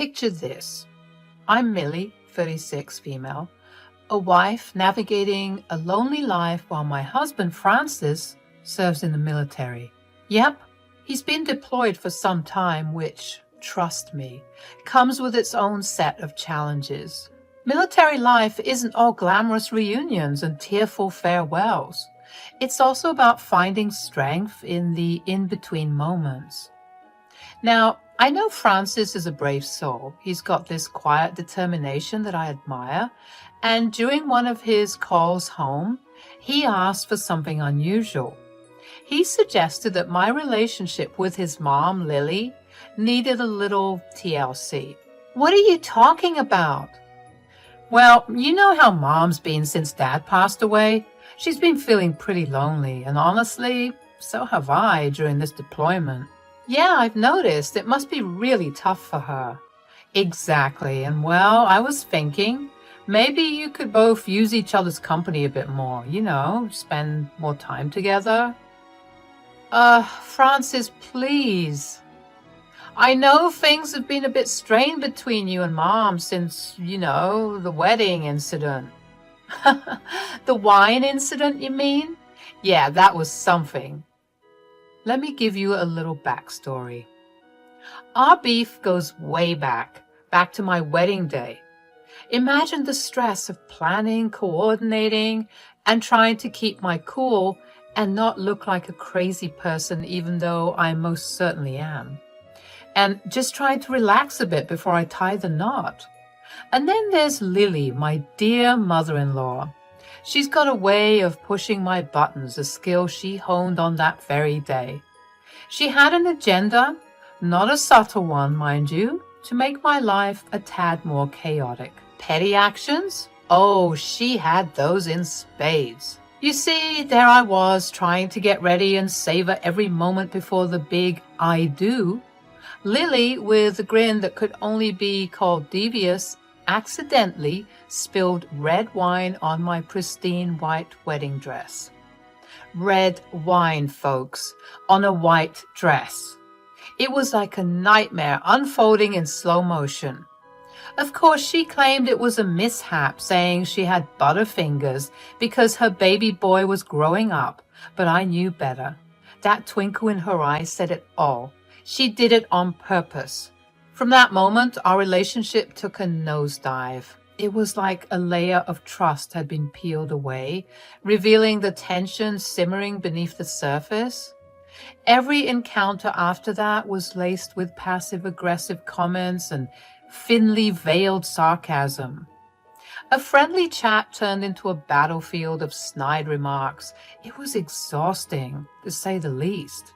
Picture this. I'm Millie, 36, female, a wife navigating a lonely life while my husband, Francis, serves in the military. Yep, he's been deployed for some time, which, trust me, comes with its own set of challenges. Military life isn't all glamorous reunions and tearful farewells. It's also about finding strength in the in-between moments. Now, I know Francis is a brave soul. He's got this quiet determination that I admire. And during one of his calls home, he asked for something unusual. He suggested that my relationship with his mom, Lily, needed a little TLC. What are you talking about? Well, you know how Mom's been since Dad passed away? She's been feeling pretty lonely, and honestly, so have I during this deployment. Yeah, I've noticed. It must be really tough for her. Exactly, and well, I was thinking, maybe you could both use each other's company a bit more, spend more time together. Francis, please. I know things have been a bit strained between you and Mom since, the wedding incident. The wine incident, you mean? Yeah, that was something. Let me give you a little backstory. Our beef goes way back to my wedding day. Imagine the stress of planning, coordinating, and trying to keep my cool and not look like a crazy person, even though I most certainly am. And just trying to relax a bit before I tie the knot. And then there's Lily, my dear mother-in-law. She's got a way of pushing my buttons, a skill she honed on that very day. She had an agenda, not a subtle one, mind you, to make my life a tad more chaotic. Petty actions? Oh, she had those in spades. You see, there I was trying to get ready and savor every moment before the big I do. Lily, with a grin that could only be called devious, accidentally spilled red wine on my pristine white wedding dress. Red wine, folks, on a white dress. It was like a nightmare unfolding in slow motion. Of course, she claimed it was a mishap, saying she had butterfingers because her baby boy was growing up, but I knew better. That twinkle in her eyes said it all. She did it on purpose. From that moment, our relationship took a nosedive. It was like a layer of trust had been peeled away, revealing the tension simmering beneath the surface. Every encounter after that was laced with passive-aggressive comments and thinly veiled sarcasm. A friendly chat turned into a battlefield of snide remarks. It was exhausting, to say the least.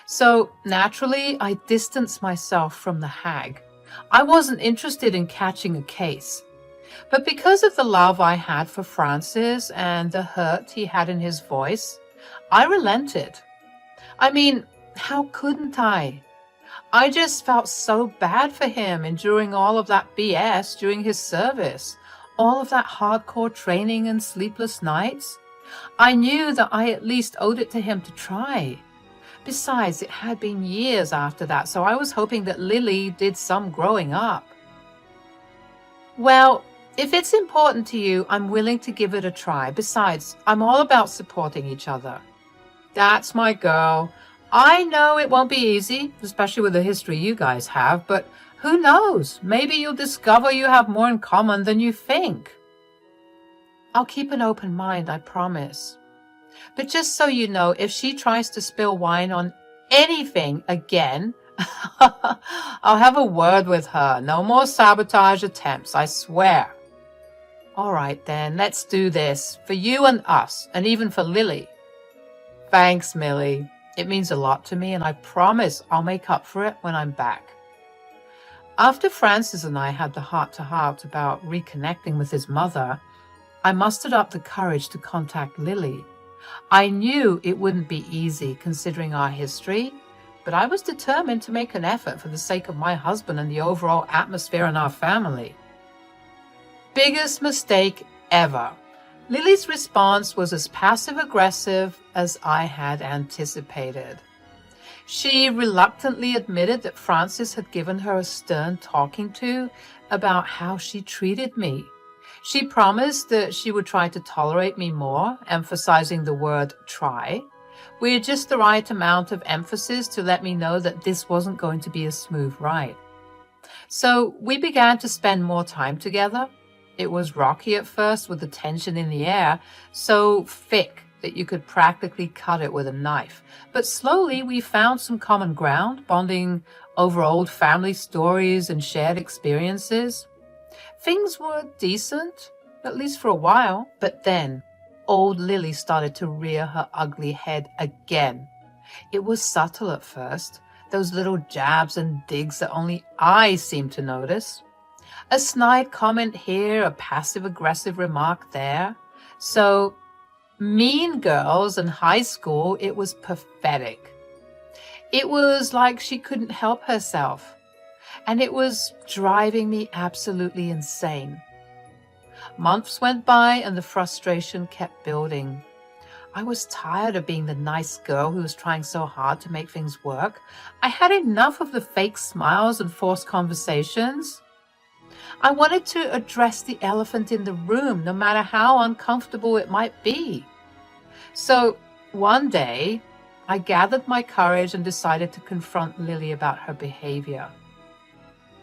So, naturally, I distanced myself from the hag. I wasn't interested in catching a case. But because of the love I had for Francis and the hurt he had in his voice, I relented. I mean, how couldn't I? I just felt so bad for him enduring all of that BS during his service, all of that hardcore training and sleepless nights. I knew that I at least owed it to him to try. Besides, it had been years after that, so I was hoping that Lily did some growing up. Well, if it's important to you, I'm willing to give it a try. Besides, I'm all about supporting each other. That's my girl. I know it won't be easy, especially with the history you guys have, but who knows? Maybe you'll discover you have more in common than you think. I'll keep an open mind, I promise. But just so you know, if she tries to spill wine on anything again, I'll have a word with her. No more sabotage attempts, I swear. All right then, let's do this. For you and us, and even for Lily. Thanks, Millie. It means a lot to me, and I promise I'll make up for it when I'm back. After Francis and I had the heart-to-heart about reconnecting with his mother, I mustered up the courage to contact Lily. I knew it wouldn't be easy considering our history, but I was determined to make an effort for the sake of my husband and the overall atmosphere in our family. Biggest mistake ever. Lily's response was as passive-aggressive as I had anticipated. She reluctantly admitted that Francis had given her a stern talking to about how she treated me. She promised that she would try to tolerate me more, emphasizing the word try, with just the right amount of emphasis to let me know that this wasn't going to be a smooth ride. So we began to spend more time together. It was rocky at first with the tension in the air, so thick that you could practically cut it with a knife. But slowly we found some common ground, bonding over old family stories and shared experiences. Things were decent, at least for a while, but then old Lily started to rear her ugly head again. It was subtle at first, those little jabs and digs that only I seemed to notice. A snide comment here, a passive-aggressive remark there. So, Mean Girls in high school, it was pathetic. It was like she couldn't help herself, and it was driving me absolutely insane. Months went by and the frustration kept building. I was tired of being the nice girl who was trying so hard to make things work. I had enough of the fake smiles and forced conversations. I wanted to address the elephant in the room, no matter how uncomfortable it might be. So one day, I gathered my courage and decided to confront Lily about her behavior.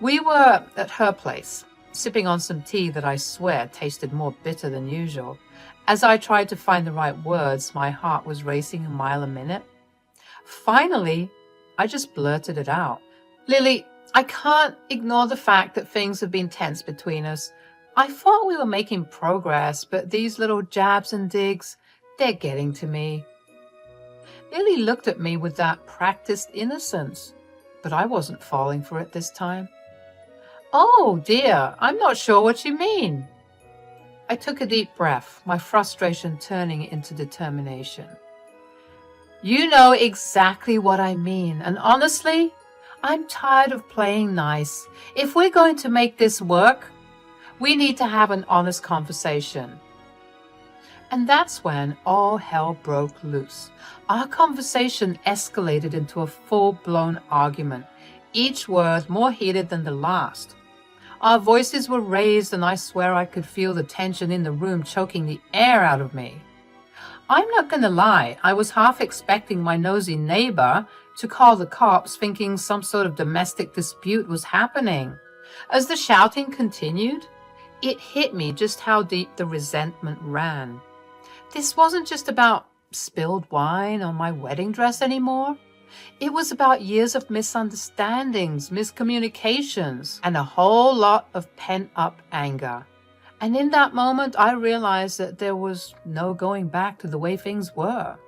We were at her place, sipping on some tea that I swear tasted more bitter than usual. As I tried to find the right words, my heart was racing a mile a minute. Finally, I just blurted it out. Lily, I can't ignore the fact that things have been tense between us. I thought we were making progress, but these little jabs and digs, they're getting to me. Lily looked at me with that practiced innocence, but I wasn't falling for it this time. Oh dear, I'm not sure what you mean. I took a deep breath, my frustration turning into determination. You know exactly what I mean, and honestly, I'm tired of playing nice. If we're going to make this work, we need to have an honest conversation. And that's when all hell broke loose. Our conversation escalated into a full-blown argument, each word more heated than the last. Our voices were raised, and I swear I could feel the tension in the room choking the air out of me. I'm not going to lie, I was half expecting my nosy neighbor to call the cops, thinking some sort of domestic dispute was happening. As the shouting continued, it hit me just how deep the resentment ran. This wasn't just about spilled wine on my wedding dress anymore. It was about years of misunderstandings, miscommunications, and a whole lot of pent-up anger. And in that moment, I realized that there was no going back to the way things were.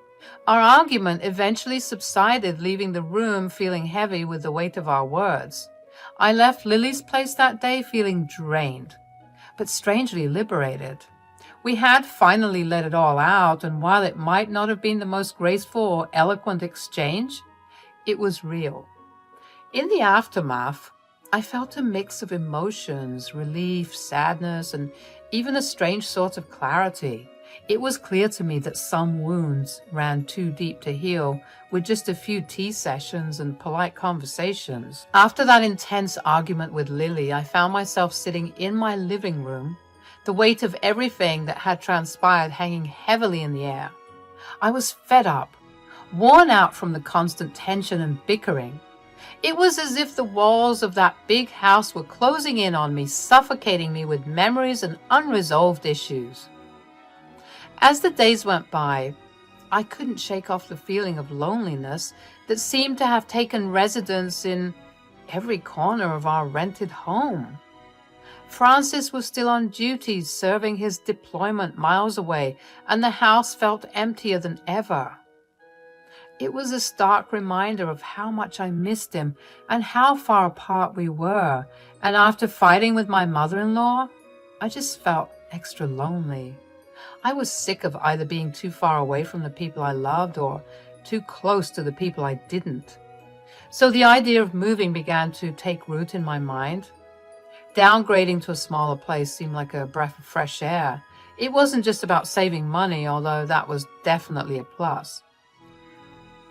Our argument eventually subsided, leaving the room feeling heavy with the weight of our words. I left Lily's place that day feeling drained, but strangely liberated. We had finally let it all out, and while it might not have been the most graceful or eloquent exchange, it was real. In the aftermath, I felt a mix of emotions, relief, sadness, and even a strange sort of clarity. It was clear to me that some wounds ran too deep to heal with just a few tea sessions and polite conversations. After that intense argument with Lily, I found myself sitting in my living room, the weight of everything that had transpired hanging heavily in the air. I was fed up, worn out from the constant tension and bickering. It was as if the walls of that big house were closing in on me, suffocating me with memories and unresolved issues. As the days went by, I couldn't shake off the feeling of loneliness that seemed to have taken residence in every corner of our rented home. Francis was still on duty, serving his deployment miles away, and the house felt emptier than ever. It was a stark reminder of how much I missed him and how far apart we were, and after fighting with my mother-in-law, I just felt extra lonely. I was sick of either being too far away from the people I loved or too close to the people I didn't. So the idea of moving began to take root in my mind. Downgrading to a smaller place seemed like a breath of fresh air. It wasn't just about saving money, although that was definitely a plus.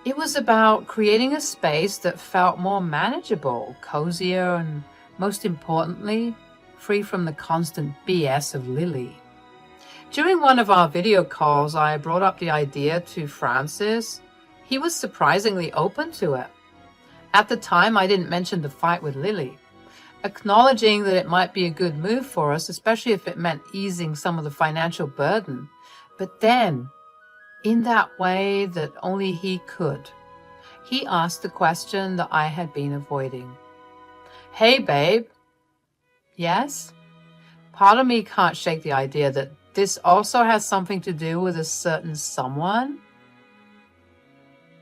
It was about creating a space that felt more manageable, cozier, and most importantly, free from the constant BS of Lily. During one of our video calls, I brought up the idea to Francis. He was surprisingly open to it. At the time, I didn't mention the fight with Lily, acknowledging that it might be a good move for us, especially if it meant easing some of the financial burden. But then, in that way that only he could, he asked the question that I had been avoiding. Hey, babe. Yes? Part of me can't shake the idea that this also has something to do with a certain someone.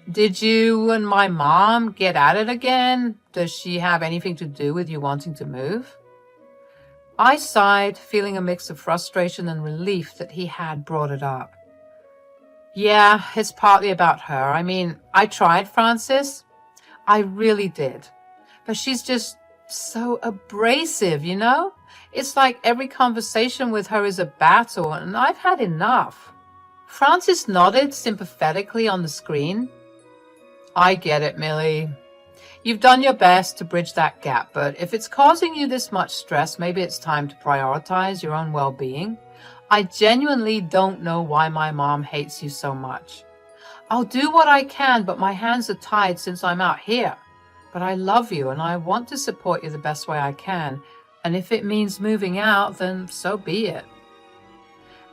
Did you and my mom get at it again? Does she have anything to do with you wanting to move? I sighed, feeling a mix of frustration and relief that he had brought it up. Yeah, it's partly about her. I mean, I tried, Francis. I really did. But she's just so abrasive, you know? It's like every conversation with her is a battle, and I've had enough. Francis nodded sympathetically on the screen. I get it, Millie. You've done your best to bridge that gap, but if it's causing you this much stress, maybe it's time to prioritize your own well-being. I genuinely don't know why my mom hates you so much. I'll do what I can, but my hands are tied since I'm out here. But I love you and I want to support you the best way I can. And if it means moving out, then so be it.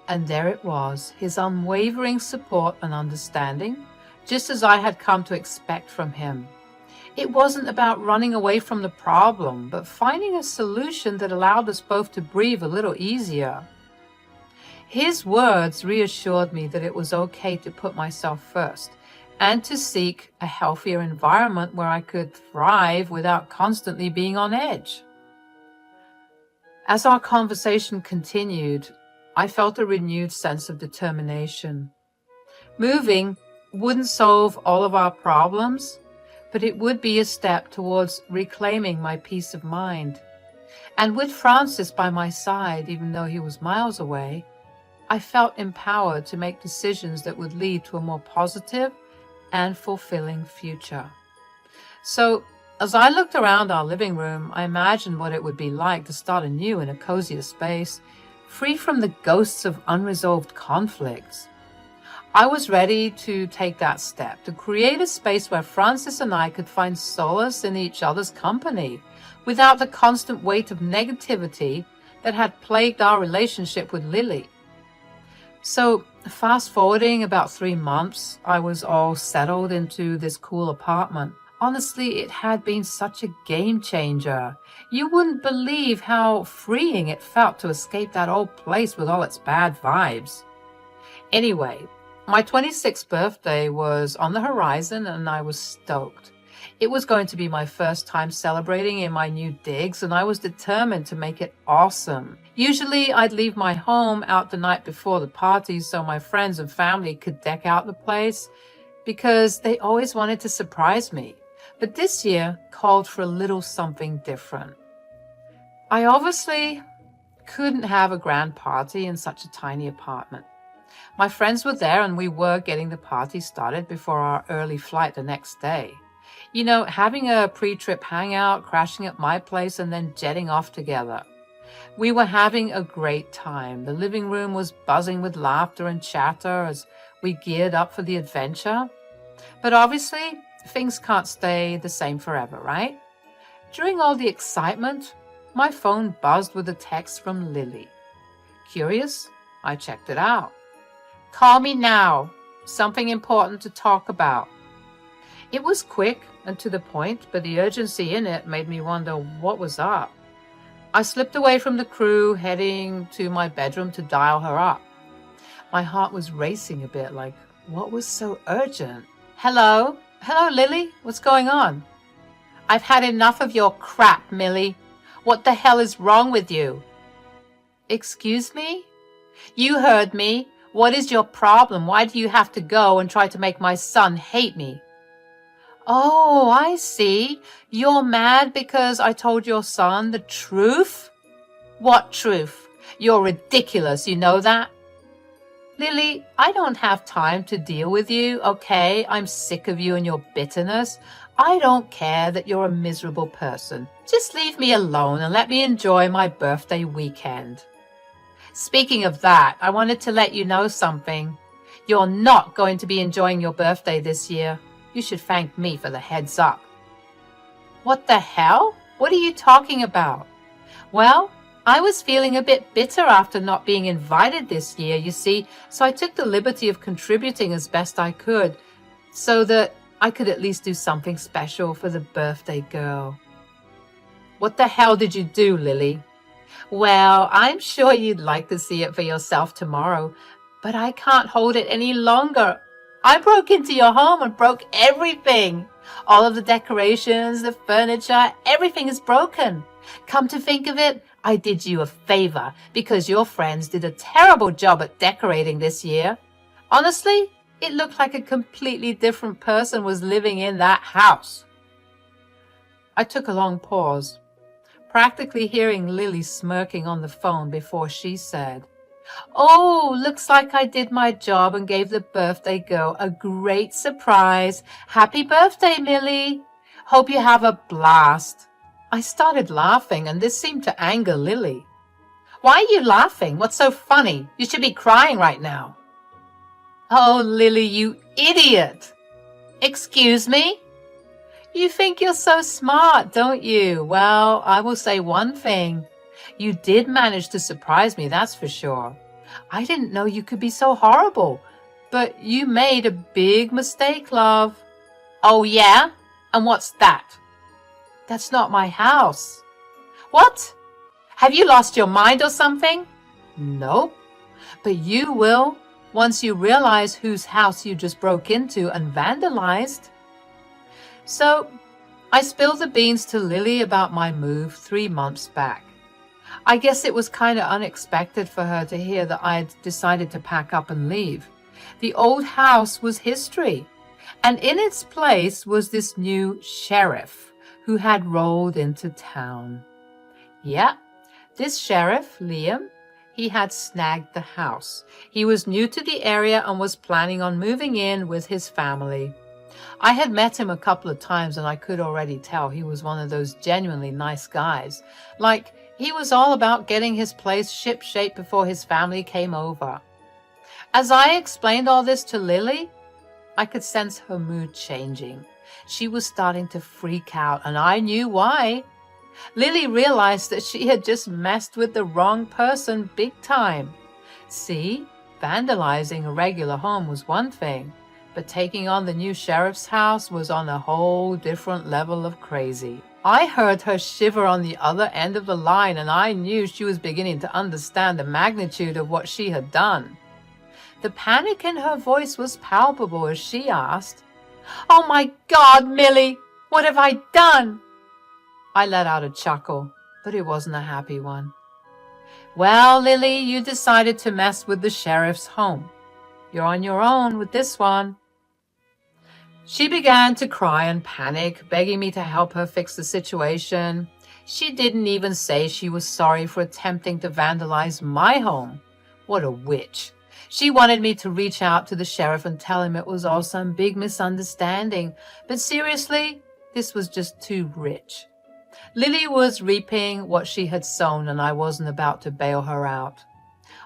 And there it was, his unwavering support and understanding, just as I had come to expect from him. It wasn't about running away from the problem, but finding a solution that allowed us both to breathe a little easier. His words reassured me that it was okay to put myself first and to seek a healthier environment where I could thrive without constantly being on edge. As our conversation continued, I felt a renewed sense of determination. Moving wouldn't solve all of our problems, but it would be a step towards reclaiming my peace of mind. And with Francis by my side, even though he was miles away, I felt empowered to make decisions that would lead to a more positive and fulfilling future. So, as I looked around our living room, I imagined what it would be like to start anew in a cozier space, free from the ghosts of unresolved conflicts. I was ready to take that step, to create a space where Francis and I could find solace in each other's company, without the constant weight of negativity that had plagued our relationship with Lily. So, fast forwarding about 3 months, I was all settled into this cool apartment. Honestly, it had been such a game changer. You wouldn't believe how freeing it felt to escape that old place with all its bad vibes. Anyway, my 26th birthday was on the horizon and I was stoked. It was going to be my first time celebrating in my new digs, and I was determined to make it awesome. Usually, I'd leave my home out the night before the party so my friends and family could deck out the place, because they always wanted to surprise me. But this year called for a little something different. I obviously couldn't have a grand party in such a tiny apartment. My friends were there and we were getting the party started before our early flight the next day. You know, having a pre-trip hangout, crashing at my place, and then jetting off together. We were having a great time. The living room was buzzing with laughter and chatter as we geared up for the adventure. But obviously, things can't stay the same forever, right? During all the excitement, my phone buzzed with a text from Lily. Curious, I checked it out. Call me now. Something important to talk about. It was quick and to the point, but the urgency in it made me wonder what was up. I slipped away from the crew, heading to my bedroom to dial her up. My heart was racing a bit, like, what was so urgent? Hello? Hello, Lily? What's going on? I've had enough of your crap, Millie. What the hell is wrong with you? Excuse me? You heard me. What is your problem? Why do you have to go and try to make my son hate me? Oh, I see. You're mad because I told your son the truth? What truth? You're ridiculous, you know that? Lily, I don't have time to deal with you, okay? I'm sick of you and your bitterness. I don't care that you're a miserable person. Just leave me alone and let me enjoy my birthday weekend. Speaking of that, I wanted to let you know something. You're not going to be enjoying your birthday this year. You should thank me for the heads up. What the hell? What are you talking about? Well, I was feeling a bit bitter after not being invited this year, you see, so I took the liberty of contributing as best I could, so that I could at least do something special for the birthday girl. What the hell did you do, Lily? Well, I'm sure you'd like to see it for yourself tomorrow, but I can't hold it any longer. I broke into your home and broke everything. All of the decorations, the furniture, everything is broken. Come to think of it, I did you a favor because your friends did a terrible job at decorating this year. Honestly, it looked like a completely different person was living in that house. I took a long pause, practically hearing Lily smirking on the phone before she said, "Oh, looks like I did my job and gave the birthday girl a great surprise. Happy birthday, Millie. Hope you have a blast." I started laughing, and this seemed to anger Lily. "Why are you laughing? What's so funny? You should be crying right now." "Oh, Lily, you idiot." "Excuse me?" "You think you're so smart, don't you? Well, I will say one thing. You did manage to surprise me, that's for sure. I didn't know you could be so horrible, but you made a big mistake, love." "Oh, yeah? And what's that?" "That's not my house." "What? Have you lost your mind or something?" "Nope. But you will once you realize whose house you just broke into and vandalized." So I spilled the beans to Lily about my move 3 months back. I guess it was kind of unexpected for her to hear that I had decided to pack up and leave. The old house was history, and in its place was this new sheriff who had rolled into town. Yeah, this sheriff, Liam, he had snagged the house. He was new to the area and was planning on moving in with his family. I had met him a couple of times and I could already tell he was one of those genuinely nice guys. Like, he was all about getting his place ship-shape before his family came over. As I explained all this to Lily, I could sense her mood changing. She was starting to freak out, and I knew why. Lily realized that she had just messed with the wrong person big time. See, vandalizing a regular home was one thing, but taking on the new sheriff's house was on a whole different level of crazy. I heard her shiver on the other end of the line, and I knew she was beginning to understand the magnitude of what she had done. The panic in her voice was palpable as she asked, "Oh my God, Millie, what have I done?" I let out a chuckle, but it wasn't a happy one. "Well, Lily, you decided to mess with the sheriff's home. You're on your own with this one." She began to cry and panic, begging me to help her fix the situation. She didn't even say she was sorry for attempting to vandalize my home. What a witch. She wanted me to reach out to the sheriff and tell him it was all some big misunderstanding. But seriously, this was just too rich. Lily was reaping what she had sown, and I wasn't about to bail her out.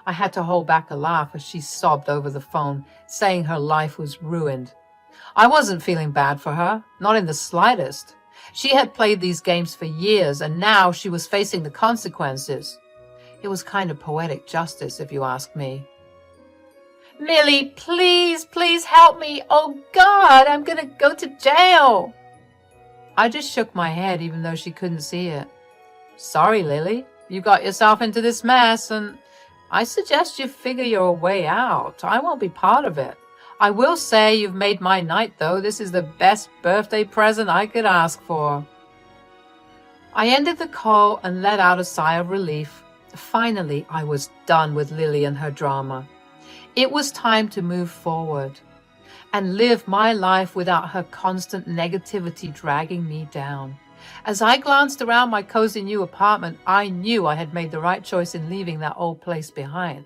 I had to hold back a laugh as she sobbed over the phone, saying her life was ruined. I wasn't feeling bad for her, not in the slightest. She had played these games for years, and now she was facing the consequences. It was kind of poetic justice, if you ask me. "Millie, please, please help me. Oh God, I'm gonna go to jail." I just shook my head even though she couldn't see it. "Sorry, Lily, you got yourself into this mess, and I suggest you figure your way out. I won't be part of it. I will say you've made my night, though. This is the best birthday present I could ask for." I ended the call and let out a sigh of relief. Finally, I was done with Lily and her drama. It was time to move forward and live my life without her constant negativity dragging me down. As I glanced around my cozy new apartment, I knew I had made the right choice in leaving that old place behind.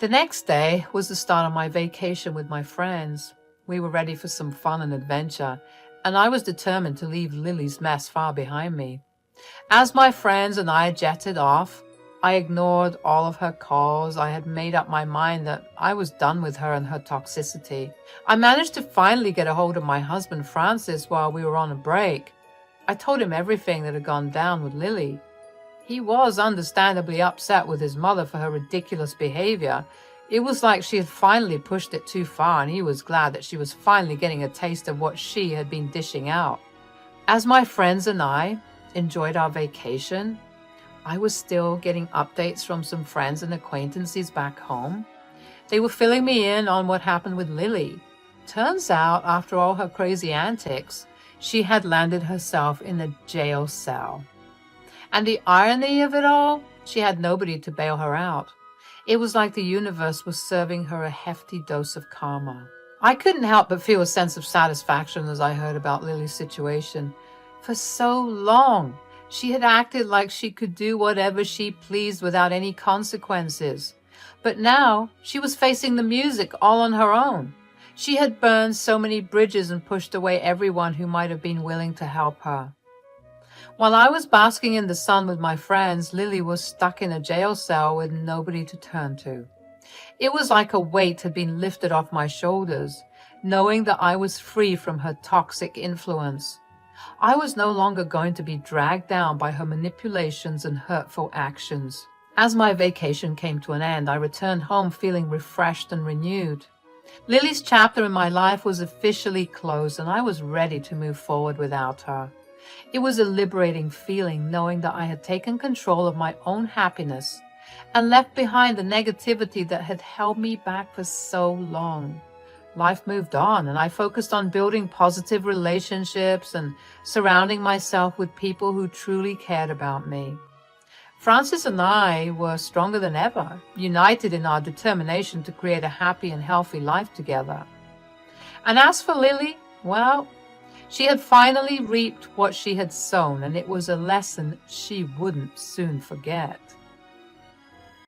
The next day was the start of my vacation with my friends. We were ready for some fun and adventure, and I was determined to leave Lily's mess far behind me. As my friends and I jetted off, I ignored all of her calls. I had made up my mind that I was done with her and her toxicity. I managed to finally get a hold of my husband, Francis, while we were on a break. I told him everything that had gone down with Lily. He was understandably upset with his mother for her ridiculous behavior. It was like she had finally pushed it too far, and he was glad that she was finally getting a taste of what she had been dishing out. As my friends and I enjoyed our vacation, I was still getting updates from some friends and acquaintances back home. They were filling me in on what happened with Lily. Turns out, after all her crazy antics, she had landed herself in a jail cell. And the irony of it all, she had nobody to bail her out. It was like the universe was serving her a hefty dose of karma. I couldn't help but feel a sense of satisfaction as I heard about Lily's situation. For so long, she had acted like she could do whatever she pleased without any consequences. But now she was facing the music all on her own. She had burned so many bridges and pushed away everyone who might have been willing to help her. While I was basking in the sun with my friends, Lily was stuck in a jail cell with nobody to turn to. It was like a weight had been lifted off my shoulders, knowing that I was free from her toxic influence. I was no longer going to be dragged down by her manipulations and hurtful actions. As my vacation came to an end, I returned home feeling refreshed and renewed. Lily's chapter in my life was officially closed, and I was ready to move forward without her. It was a liberating feeling knowing that I had taken control of my own happiness and left behind the negativity that had held me back for so long. Life moved on, and I focused on building positive relationships and surrounding myself with people who truly cared about me. Francis and I were stronger than ever, united in our determination to create a happy and healthy life together. And as for Lily, well, she had finally reaped what she had sown, and it was a lesson she wouldn't soon forget.